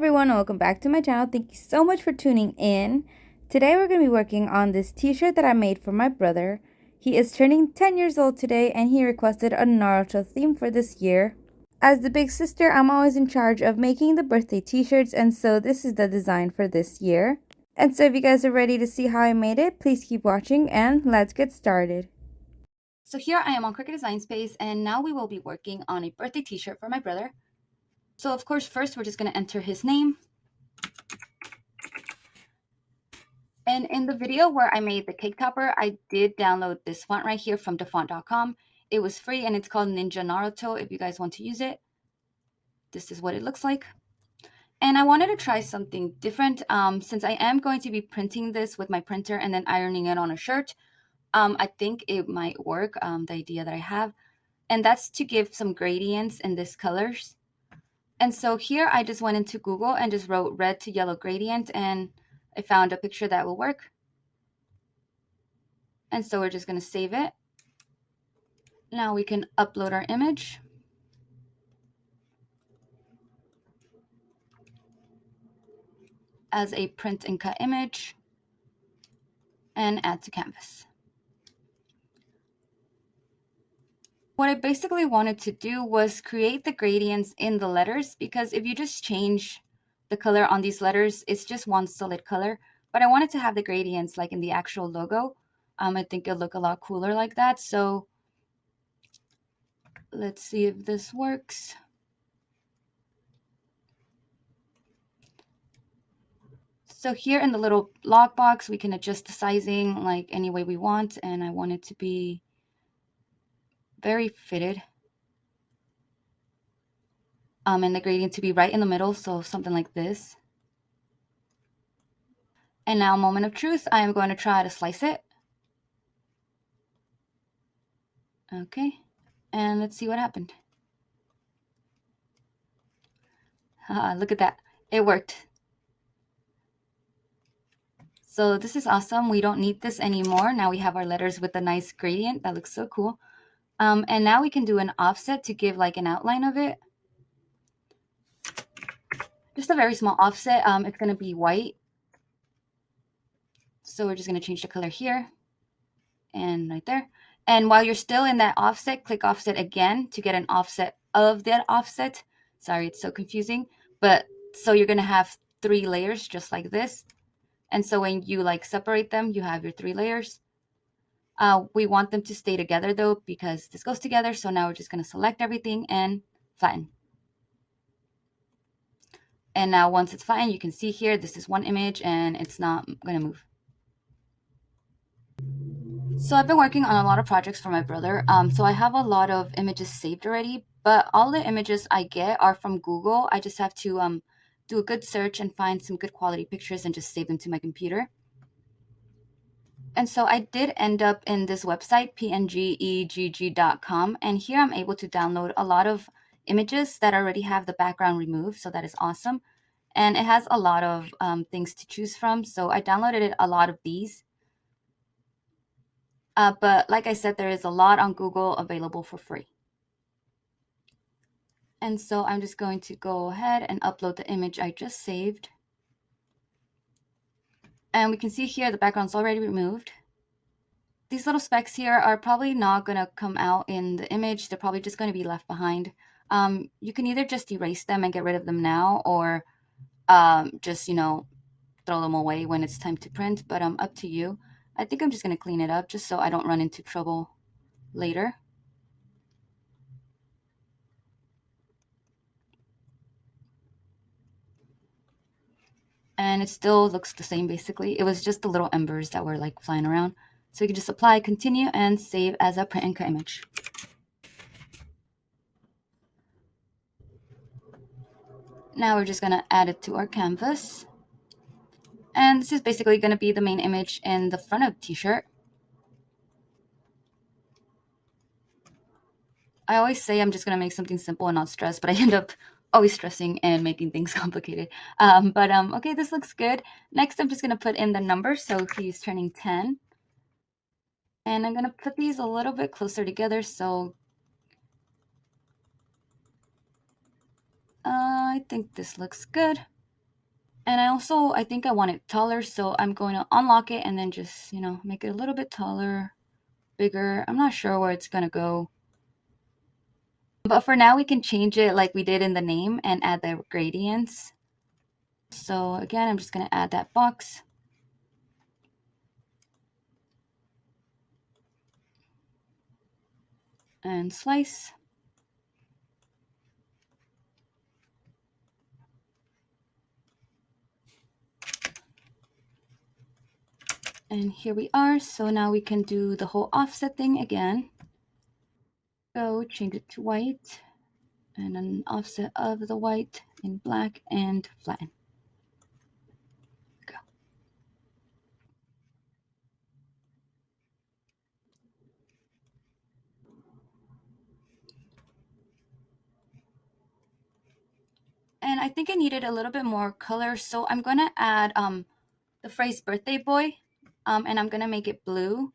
everyone, welcome back to my channel. Thank you so much for tuning in. Today we're going to be working on this t-shirt that I made for my brother. He is turning 10 years old today and he requested a Naruto theme for this year. As the big sister, I'm always in charge of making the birthday t-shirts, and so this is the design for this year. And so if you guys are ready to see how I made it, please keep watching and let's get started. So here I am on Cricut Design Space, and now we will be working on a birthday t-shirt for my brother. So of course, first we're just going to enter his name. And in the video where I made the cake topper, I did download this font right here from dafont.com. It was free and it's called Ninja Naruto if you guys want to use it. This is what it looks like. And I wanted to try something different since I am going to be printing this with my printer and then ironing it on a shirt. I think it might work, the idea that I have. And that's to give some gradients in these colors. And so here I just went into Google and just wrote red to yellow gradient, and I found a picture that will work. And so we're just going to save it. Now we can upload our image. As a print and cut image and add to canvas. What I basically wanted to do was create the gradients in the letters, because if you just change the color on these letters, it's just one solid color. But I wanted to have the gradients like in the actual logo. I think it'll look a lot cooler like that. So let's see if this works. So here in the little log box, we can adjust the sizing like any way we want. And I want it to be very fitted. And the gradient to be right in the middle, so something like this. And now, moment of truth, I am going to try to slice it. Okay, and let's see what happened. Look at that, it worked. So this is awesome. We don't need this anymore. Now we have our letters with a nice gradient. That looks so cool. And now we can do an offset to give like an outline of it. Just a very small offset. It's going to be white. So we're just going to change the color here and right there. And while you're still in that offset, click offset again to get an offset of that offset. Sorry, it's so confusing. But so you're going to have 3 layers just like this. And so when you like separate them, you have your 3 layers. We want them to stay together though, because this goes together. So now we're just going to select everything and flatten. And now once it's flattened, you can see here, this is one image and it's not going to move. So I've been working on a lot of projects for my brother. So I have a lot of images saved already, but all the images I get are from Google. I just have to do a good search and find some good quality pictures and just save them to my computer. And so I did end up in this website, pngegg.com, and here I'm able to download a lot of images that already have the background removed, so that is awesome. And it has a lot of things to choose from, so I downloaded a lot of these. But like I said, there is a lot on Google available for free. And so I'm just going to go ahead and upload the image I just saved. And we can see here the background's already removed. These little specks here are probably not going to come out in the image. They're probably just going to be left behind. You can either just erase them and get rid of them now, or just, throw them away when it's time to print, but up to you. I think I'm just going to clean it up just so I don't run into trouble later. And it still looks the same basically. It was just the little embers that were like flying around. So you can just apply, continue, and save as a print and cut image. Now we're just going to add it to our canvas. And this is basically going to be the main image in the front of the t-shirt. I always say I'm just going to make something simple and not stress, but I end up always stressing and making things complicated. Okay, this looks good. Next, I'm just going to put in the number. So he's turning 10. And I'm going to put these a little bit closer together. So I think this looks good. And I think I want it taller, so I'm going to unlock it and then just, you know, make it a little bit taller, bigger. I'm not sure where it's going to go. But for now, we can change it like we did in the name and add the gradients. So again, I'm just going to add that box. And slice. And here we are. So now we can do the whole offset thing again. So change it to white and an offset of the white in black and flatten. Go. And I think I needed a little bit more color, so I'm going to add the phrase birthday boy, and I'm going to make it blue.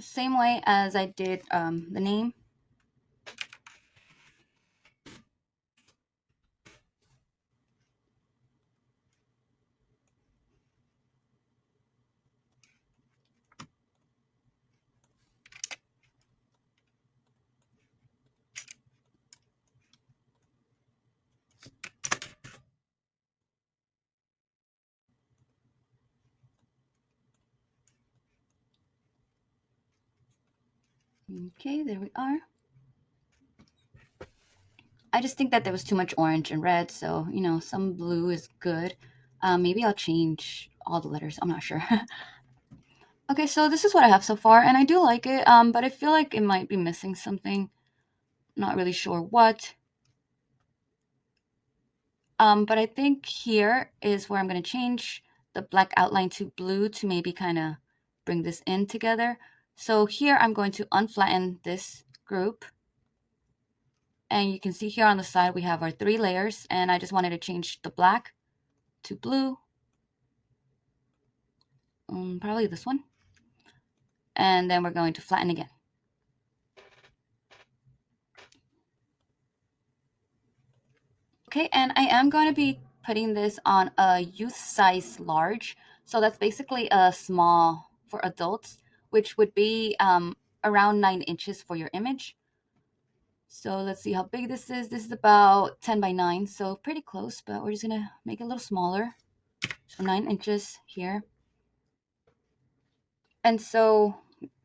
Same way as I did the name. Okay, there we are. I just think that there was too much orange and red, so, you know, some blue is good. Maybe I'll change all the letters. I'm not sure. Okay, so this is what I have so far, and I do like it, but I feel like it might be missing something. Not really sure what. But I think here is where I'm going to change the black outline to blue to maybe kind of bring this in together. So here I'm going to unflatten this group. And you can see here on the side we have our 3 layers, and I just wanted to change the black to blue. Probably this one. And then we're going to flatten again. Okay, and I am going to be putting this on a youth size large. So that's basically a small for adults, which would be around 9 inches for your image. So let's see how big this is. This is about 10 by 9, so pretty close, but we're just going to make it a little smaller. So 9 inches here. And so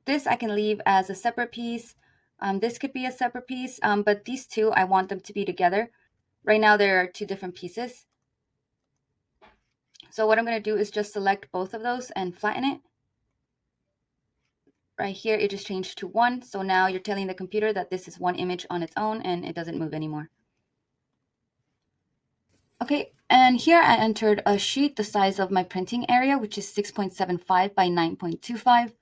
this I can leave as a separate piece. This could be a separate piece, but these two, I want them to be together. Right now, there are 2 different pieces. So what I'm going to do is just select both of those and flatten it. Right here, it just changed to 1. So now you're telling the computer that this is one image on its own and it doesn't move anymore. Okay, and here I entered a sheet the size of my printing area, which is 6.75 by 9.25.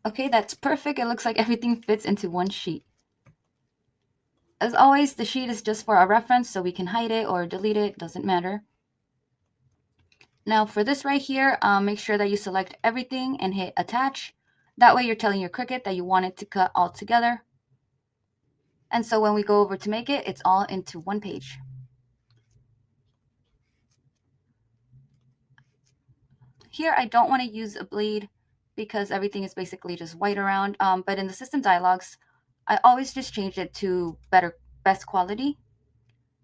Okay, that's perfect. It looks like everything fits into one sheet. As always, the sheet is just for our reference, so we can hide it or delete it, doesn't matter. Now for this right here, make sure that you select everything and hit attach. That way you're telling your Cricut that you want it to cut all together. And so when we go over to make it, it's all into one page. Here I don't want to use a bleed because everything is basically just white around. But in the system dialogues, I always just change it to best quality,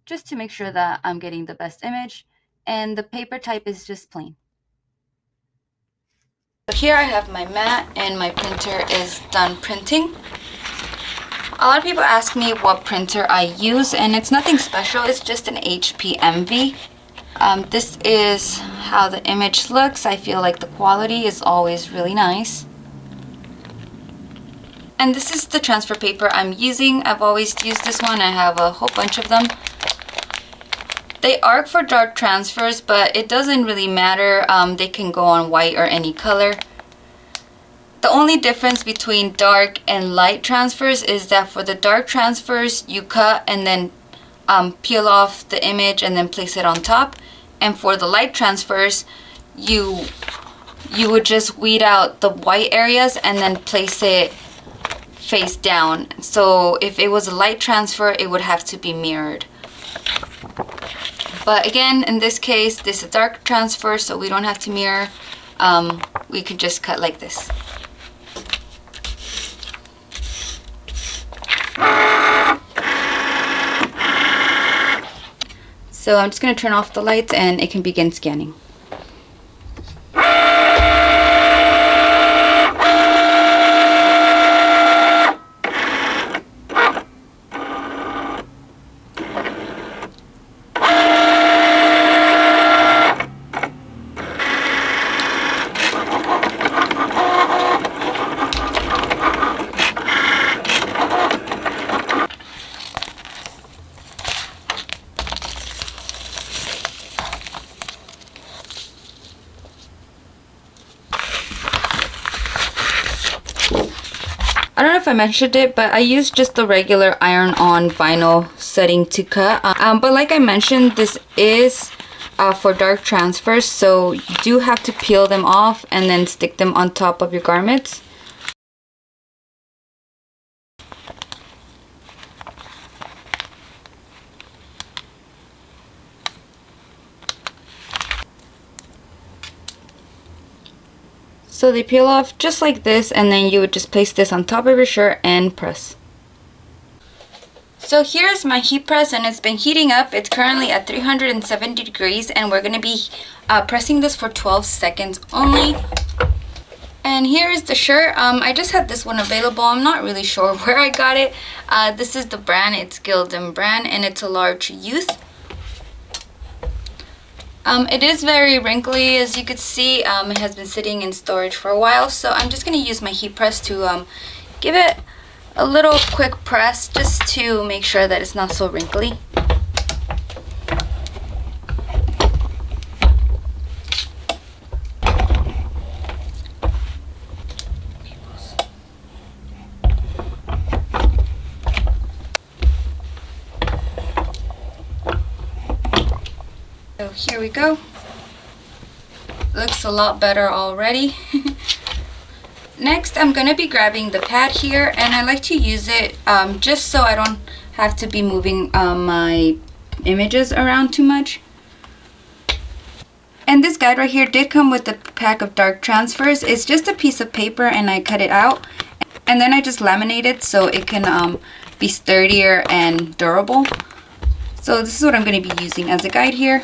just to make sure that I'm getting the best image. And the paper type is just plain. So here I have my mat and my printer is done printing. A lot of people ask me what printer I use, and it's nothing special. It's just an HP Envy. This is how the image looks. I feel like the quality is always really nice. And this is the transfer paper I'm using. I've always used this one. I have a whole bunch of them. They are for dark transfers, but it doesn't really matter. They can go on white or any color. The only difference between dark and light transfers is that for the dark transfers, you cut and then peel off the image and then place it on top. And for the light transfers, you you would just weed out the white areas and then place it face down. So if it was a light transfer, it would have to be mirrored. But again, in this case, this is dark transfer, so we don't have to mirror. We could just cut like this. So I'm just going to turn off the lights and it can begin scanning. I don't know if I mentioned it, but I used just the regular iron-on vinyl setting to cut. But like I mentioned, this is for dark transfers, so you do have to peel them off and then stick them on top of your garments. So they peel off just like this, and then you would just place this on top of your shirt and press. So here's my heat press, and it's been heating up. It's currently at 370 degrees, and we're going to be pressing this for 12 seconds only. And here is the shirt. I just had this one available. I'm not really sure where I got it. This is the brand. It's Gildan brand, and it's a large youth. It is very wrinkly, as you could see. It has been sitting in storage for a while, so I'm just going to use my heat press to give it a little quick press just to make sure that it's not so wrinkly. So here we go. Looks a lot better already. Next, I'm going to be grabbing the pad here, and I like to use it just so I don't have to be moving my images around too much. And this guide right here did come with a pack of dark transfers. It's just a piece of paper, and I cut it out, and then I just laminate it so it can be sturdier and durable. So this is what I'm going to be using as a guide here.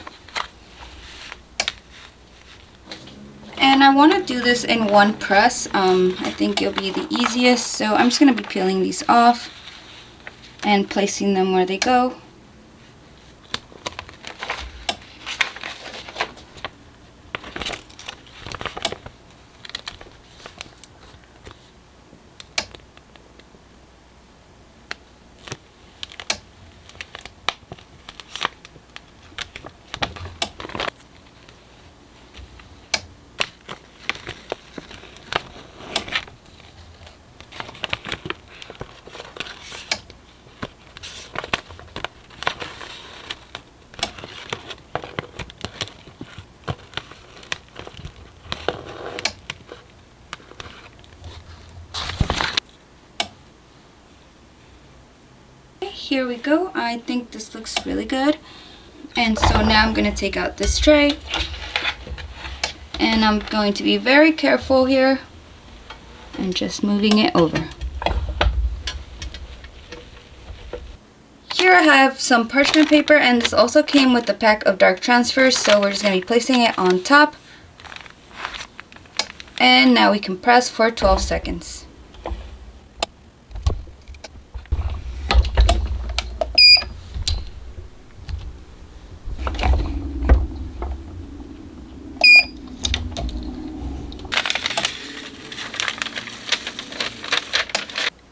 And I want to do this in one press. I think it'll be the easiest. So I'm just going to be peeling these off and placing them where they go. Here we go. I think this looks really good. And so now I'm going to take out this tray, and I'm going to be very careful here and just moving it over. Here I have some parchment paper, and this also came with a pack of dark transfers, so we're just going to be placing it on top. And now we can press for 12 seconds.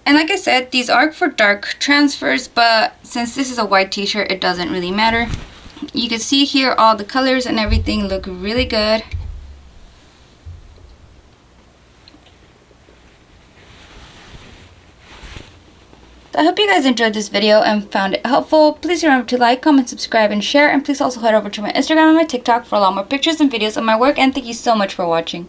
And like I said, these are for dark transfers, but since this is a white t-shirt, it doesn't really matter. You can see here all the colors and everything look really good. I hope you guys enjoyed this video and found it helpful. Please remember to like, comment, subscribe, and share. And please also head over to my Instagram and my TikTok for a lot more pictures and videos of my work. And thank you so much for watching.